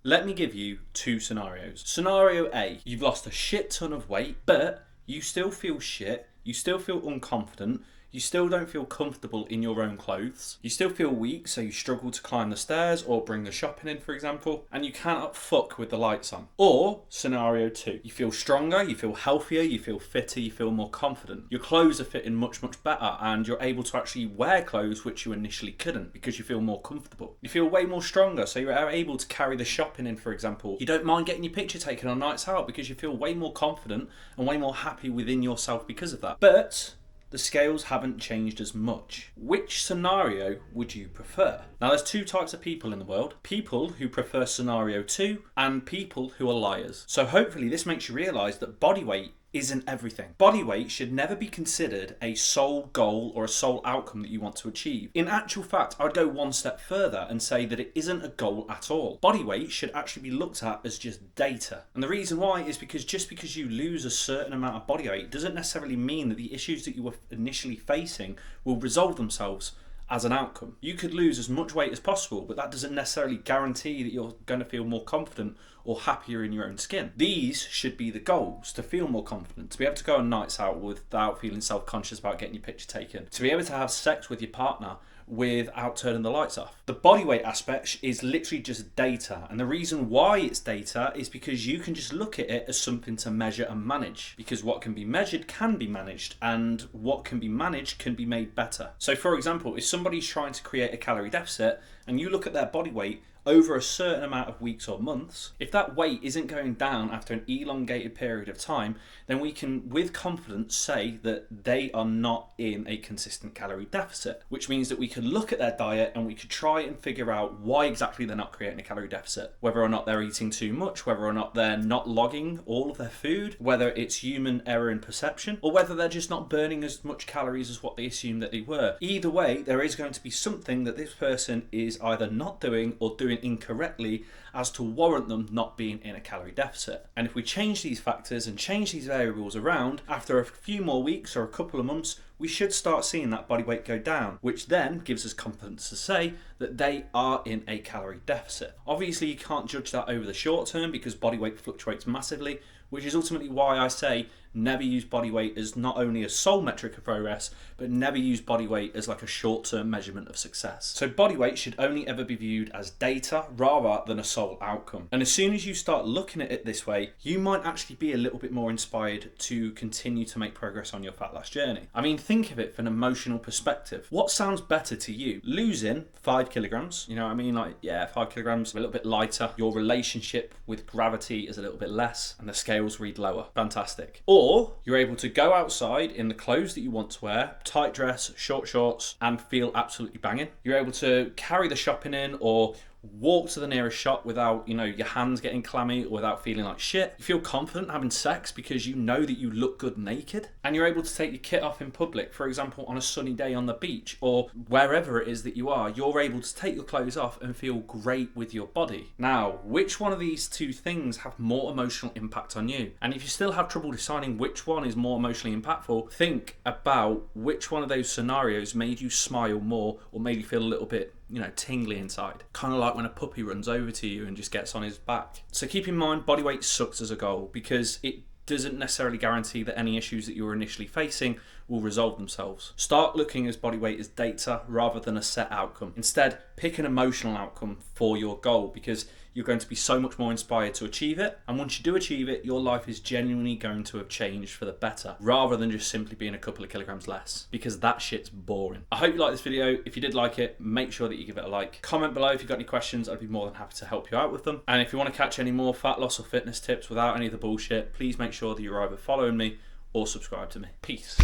Let me give you two scenarios. Scenario A, you've lost a shit ton of weight, but you still feel shit, you still feel unconfident, you still don't feel comfortable in your own clothes, you still feel weak, so you struggle to climb the stairs or bring the shopping in, for example, and you cannot fuck with the lights on. Or scenario 2, you feel stronger, you feel healthier, you feel fitter, you feel more confident. Your clothes are fitting much, much better, and you're able to actually wear clothes which you initially couldn't because you feel more comfortable. You feel way more stronger, so you're able to carry the shopping in, for example. You don't mind getting your picture taken on nights out because you feel way more confident and way more happy within yourself because of that. But the scales haven't changed as much. Which scenario would you prefer? Now, there's two types of people in the world. People who prefer scenario 2 and people who are liars. So hopefully this makes you realise that body weight isn't everything. Body weight should never be considered a sole goal or a sole outcome that you want to achieve. In actual fact, I'd go one step further and say that it isn't a goal at all. Body weight should actually be looked at as just data. And the reason why is because just because you lose a certain amount of body weight doesn't necessarily mean that the issues that you were initially facing will resolve themselves as an outcome. You could lose as much weight as possible, but that doesn't necessarily guarantee that you're going to feel more confident or happier in your own skin. These should be the goals: to feel more confident, to be able to go on nights out without feeling self-conscious about getting your picture taken, to be able to have sex with your partner without turning the lights off. The body weight aspect is literally just data, and the reason why it's data is because you can just look at it as something to measure and manage, because what can be measured can be managed, and what can be managed can be made better. So for example, if somebody's trying to create a calorie deficit and you look at their body weight over a certain amount of weeks or months, if that weight isn't going down after an elongated period of time, then we can with confidence say that they are not in a consistent calorie deficit, which means that we can look at their diet and we could try and figure out why exactly they're not creating a calorie deficit, whether or not they're eating too much, whether or not they're not logging all of their food, whether it's human error in perception, or whether they're just not burning as much calories as what they assumed that they were. Either way, there is going to be something that this person is either not doing or doing incorrectly as to warrant them not being in a calorie deficit. And if we change these factors and change these variables around, after a few more weeks or a couple of months, we should start seeing that body weight go down, which then gives us confidence to say that they are in a calorie deficit. Obviously, you can't judge that over the short term because body weight fluctuates massively, which is ultimately why I say never use body weight as not only a sole metric of progress, but never use body weight as like a short-term measurement of success. So body weight should only ever be viewed as data rather than a sole outcome. And as soon as you start looking at it this way, you might actually be a little bit more inspired to continue to make progress on your fat loss journey. I mean, think of it from an emotional perspective. What sounds better to you? Losing 5 kilograms, you know what I mean? Like, yeah, 5 kilograms, a little bit lighter. Your relationship with gravity is a little bit less and the scales read lower. Fantastic. Or you're able to go outside in the clothes that you want to wear, tight dress, short shorts, and feel absolutely banging. You're able to carry the shopping in or walk to the nearest shop without, your hands getting clammy or without feeling like shit. You feel confident having sex because you know that you look good naked. And you're able to take your kit off in public, for example, on a sunny day on the beach or wherever it is that you are. You're able to take your clothes off and feel great with your body. Now, which one of these two things have more emotional impact on you? And if you still have trouble deciding which one is more emotionally impactful, think about which one of those scenarios made you smile more or made you feel a little bit tingly inside. Kind of like when a puppy runs over to you and just gets on his back. So keep in mind, body weight sucks as a goal because it doesn't necessarily guarantee that any issues that you were initially facing will resolve themselves. Start looking at body weight as data rather than a set outcome. Instead, pick an emotional outcome for your goal because you're going to be so much more inspired to achieve it. And once you do achieve it, your life is genuinely going to have changed for the better rather than just simply being a couple of kilograms less, because that shit's boring. I hope you liked this video. If you did like it, make sure that you give it a like. Comment below if you've got any questions. I'd be more than happy to help you out with them. And if you want to catch any more fat loss or fitness tips without any of the bullshit, please make sure that you're either following me or subscribe to me. Peace.